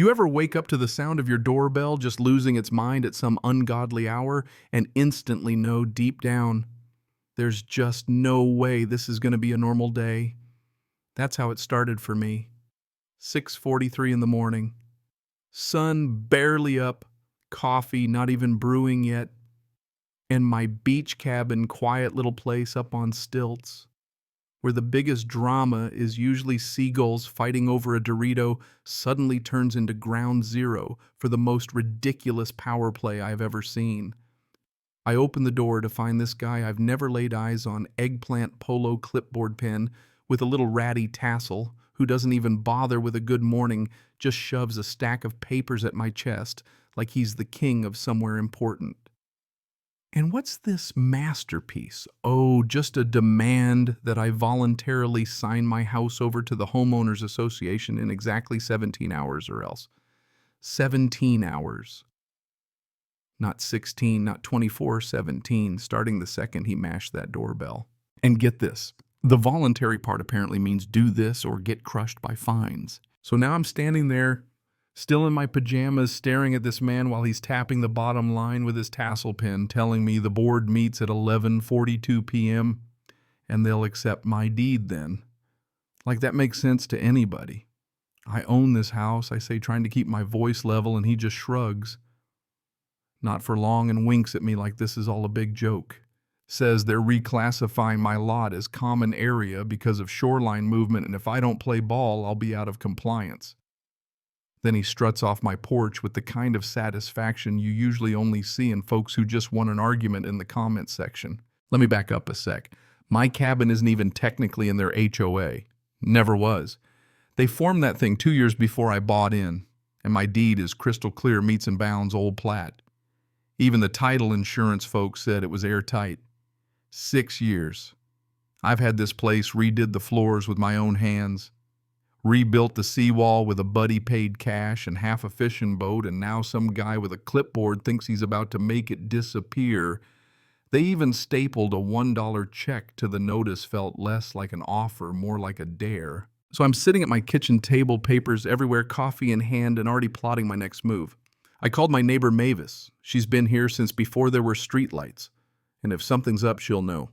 You ever wake up to the sound of your doorbell just losing its mind at some ungodly hour and instantly know deep down, there's just no way this is going to be a normal day? That's how it started for me. 6:43 in the morning. Sun barely up, coffee not even brewing yet, and my beach cabin quiet little place up on stilts, where the biggest drama is usually seagulls fighting over a Dorito, suddenly turns into ground zero for the most ridiculous power play I've ever seen. I open the door to find this guy I've never laid eyes on, eggplant polo clipboard pen with a little ratty tassel, who doesn't even bother with a good morning, just shoves a stack of papers at my chest like he's the king of somewhere important. And what's this masterpiece? Oh, just a demand that I voluntarily sign my house over to the Homeowners Association in exactly 17 hours or else. 17 hours. Not 16, not 24, 17, starting the second he mashed that doorbell. And get this, the voluntary part apparently means do this or get crushed by fines. So now I'm standing there, still in my pajamas, staring at this man while he's tapping the bottom line with his tassel pen, telling me the board meets at 11:42 p.m. and they'll accept my deed then. Like that makes sense to anybody. I own this house, I say, trying to keep my voice level, and he just shrugs. Not for long, and winks at me like this is all a big joke. Says they're reclassifying my lot as common area because of shoreline movement, and if I don't play ball, I'll be out of compliance. Then he struts off my porch with the kind of satisfaction you usually only see in folks who just won an argument in the comments section. Let me back up a sec. My cabin isn't even technically in their HOA. Never was. They formed that thing 2 years before I bought in, and my deed is crystal clear, meets and bounds old plat. Even the title insurance folks said it was airtight. 6 years. I've had this place, redid the floors with my own hands, rebuilt the seawall with a buddy paid cash and half a fishing boat, and now some guy with a clipboard thinks he's about to make it disappear. They even stapled a $1 check to the notice, felt less like an offer, more like a dare. So I'm sitting at my kitchen table, papers everywhere, coffee in hand, and already plotting my next move. I called my neighbor Mavis. She's been here since before there were streetlights, and if something's up, she'll know.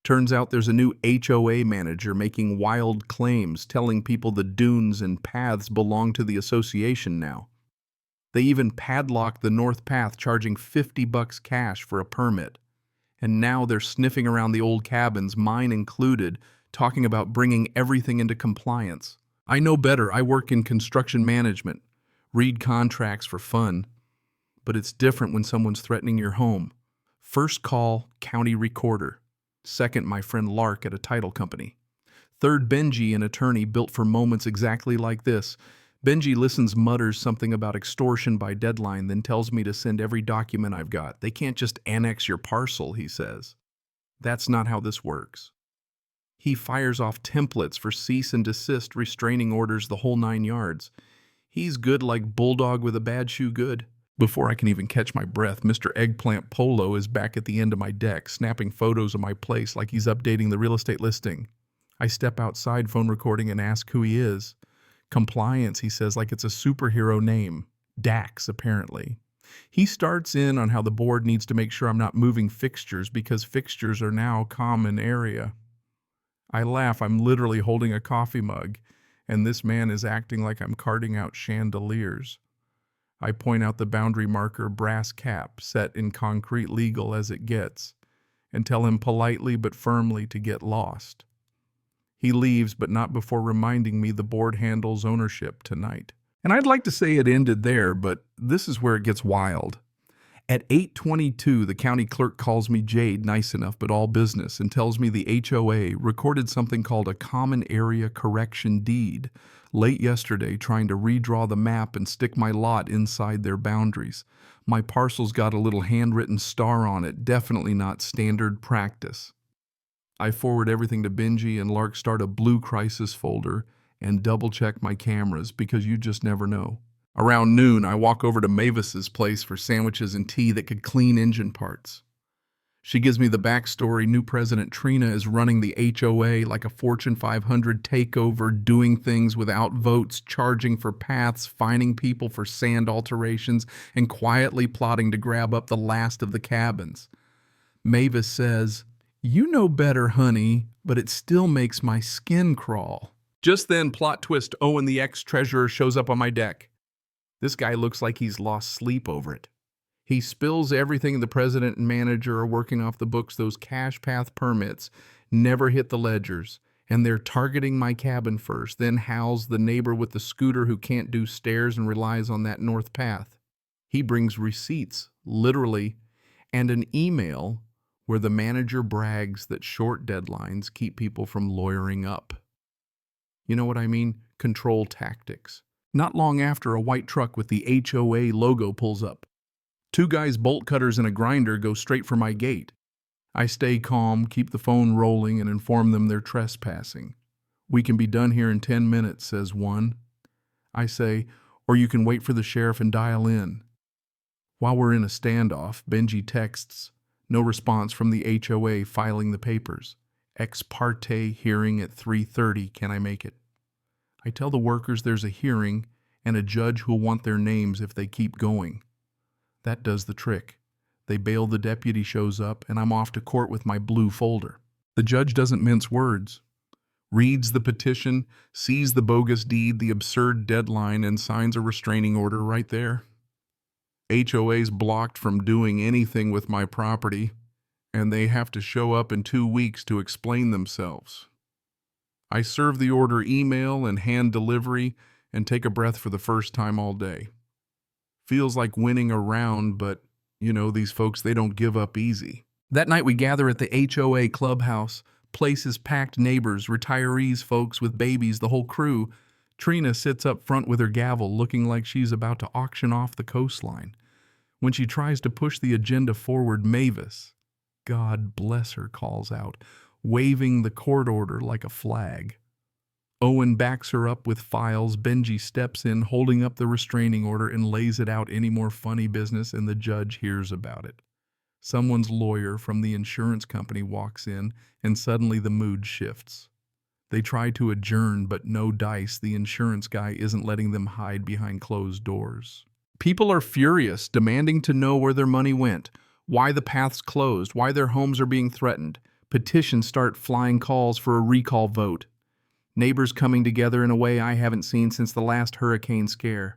Turns out there's a new HOA manager making wild claims, telling people the dunes and paths belong to the association now. They even padlocked the north path, charging $50 cash for a permit. And now they're sniffing around the old cabins, mine included, talking about bringing everything into compliance. I know better. I work in construction management, read contracts for fun. But it's different when someone's threatening your home. First call, county recorder. Second, my friend Lark at a title company. Third, Benji, an attorney built for moments exactly like this. Benji listens, mutters something about extortion by deadline, then tells me to send every document I've got. They can't just annex your parcel, he says. That's not how this works. He fires off templates for cease and desist, restraining orders, the whole 9 yards. He's good like bulldog with a bad shoe good. Before I can even catch my breath, Mr. Eggplant Polo is back at the end of my deck, snapping photos of my place like he's updating the real estate listing. I step outside, phone recording, and ask who he is. Compliance, he says, like it's a superhero name. Dax, apparently. He starts in on how the board needs to make sure I'm not moving fixtures because fixtures are now common area. I laugh. I'm literally holding a coffee mug, and this man is acting like I'm carting out chandeliers. I point out the boundary marker brass cap set in concrete, legal as it gets, and tell him politely but firmly to get lost. He leaves, but not before reminding me the board handles ownership tonight. And I'd like to say it ended there, but this is where it gets wild. At 8:22, the county clerk calls me Jade, nice enough, but all business, and tells me the HOA recorded something called a common area correction deed late yesterday, trying to redraw the map and stick my lot inside their boundaries. My parcel's got a little handwritten star on it, definitely not standard practice. I forward everything to Benji, and Lark start a blue crisis folder and double-check my cameras because you just never know. Around noon, I walk over to Mavis's place for sandwiches and tea that could clean engine parts. She gives me the backstory. New President Trina is running the HOA like a Fortune 500 takeover, doing things without votes, charging for paths, fining people for sand alterations, and quietly plotting to grab up the last of the cabins. Mavis says, "You know better, honey, but it still makes my skin crawl." Just then, plot twist, Owen the ex-treasurer shows up on my deck. This guy looks like he's lost sleep over it. He spills everything the president and manager are working off the books. Those cash path permits never hit the ledgers, and they're targeting my cabin first, then Hal's the neighbor with the scooter who can't do stairs and relies on that north path. He brings receipts, literally, and an email where the manager brags that short deadlines keep people from lawyering up. You know what I mean? Control tactics. Not long after, a white truck with the HOA logo pulls up. Two guys, bolt cutters and a grinder, go straight for my gate. I stay calm, keep the phone rolling, and inform them they're trespassing. "We can be done here in 10 minutes, says one. I say, "Or you can wait for the sheriff and dial in." While we're in a standoff, Benji texts, "No response from the HOA filing the papers. Ex parte hearing at 3:30, can I make it?" I tell the workers there's a hearing and a judge who'll want their names if they keep going. That does the trick. They bail, the deputy shows up, and I'm off to court with my blue folder. The judge doesn't mince words. Reads the petition, sees the bogus deed, the absurd deadline, and signs a restraining order right there. HOA's blocked from doing anything with my property, and they have to show up in 2 weeks to explain themselves. I serve the order email and hand delivery and take a breath for the first time all day. Feels like winning a round, but, you know, these folks, they don't give up easy. That night we gather at the HOA clubhouse. Place is packed, neighbors, retirees, folks with babies, the whole crew. Trina sits up front with her gavel, looking like she's about to auction off the coastline. When she tries to push the agenda forward, Mavis, God bless her, calls out, waving the court order like a flag. Owen backs her up with files. Benji steps in, holding up the restraining order, and lays it out. Any more funny business, and the judge hears about it. Someone's lawyer from the insurance company walks in, and suddenly the mood shifts. They try to adjourn, but no dice. The insurance guy isn't letting them hide behind closed doors. People are furious, demanding to know where their money went, why the path's closed, why their homes are being threatened. Petitions start flying, calls for a recall vote. Neighbors coming together in a way I haven't seen since the last hurricane scare.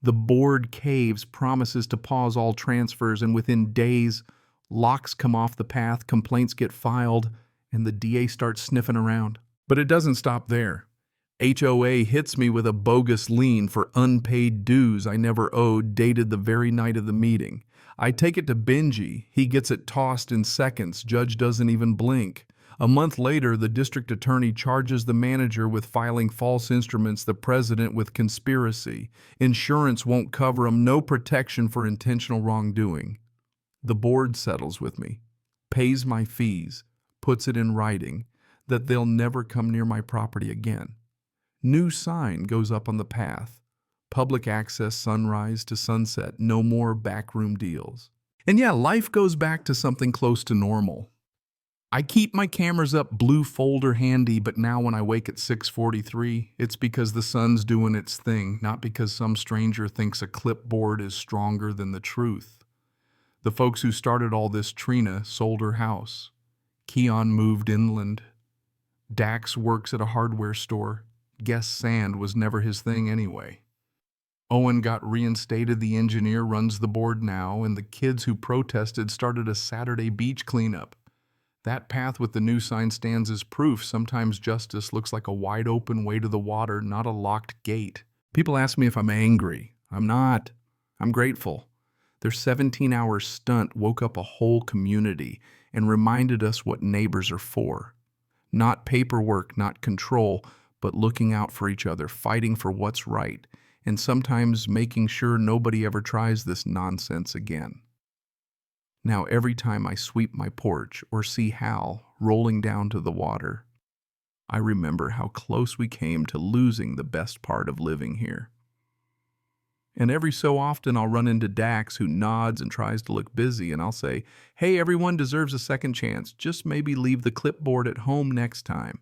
The board caves, promises to pause all transfers, and within days, locks come off the path, complaints get filed, and the DA starts sniffing around. But it doesn't stop there. HOA hits me with a bogus lien for unpaid dues I never owed, dated the very night of the meeting. I take it to Benji. He gets it tossed in seconds. Judge doesn't even blink. A month later, the district attorney charges the manager with filing false instruments, the president with conspiracy. Insurance won't cover him, no protection for intentional wrongdoing. The board settles with me, pays my fees, puts it in writing that they'll never come near my property again. New sign goes up on the path. Public access sunrise to sunset, no more backroom deals. And yeah, life goes back to something close to normal. I keep my cameras up, blue folder handy, but now when I wake at 6:43, it's because the sun's doing its thing, not because some stranger thinks a clipboard is stronger than the truth. The folks who started all this, Trina sold her house. Keon moved inland. Dax works at a hardware store. Guess sand was never his thing anyway. Owen got reinstated, the engineer runs the board now, and the kids who protested started a Saturday beach cleanup. That path with the new sign stands as proof. Sometimes justice looks like a wide open way to the water, not a locked gate. People ask me if I'm angry. I'm not. I'm grateful. Their 17-hour stunt woke up a whole community and reminded us what neighbors are for. Not paperwork, not control, but looking out for each other, fighting for what's right, and sometimes making sure nobody ever tries this nonsense again. Now every time I sweep my porch or see Hal rolling down to the water, I remember how close we came to losing the best part of living here. And every so often I'll run into Dax who nods and tries to look busy, and I'll say, "Hey, everyone deserves a second chance. Just maybe leave the clipboard at home next time."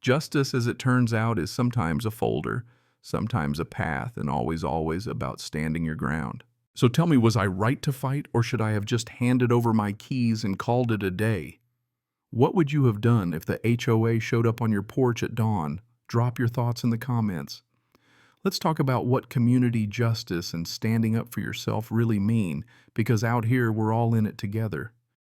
Justice, as it turns out, is sometimes a folder, sometimes a path, and always about standing your ground. So tell me, was I right to fight, or should I have just handed over my keys and called it a day? What would you have done if the HOA showed up on your porch at dawn? Drop your thoughts in the comments. Let's talk about what community justice and standing up for yourself really mean, because out here we're all in it together.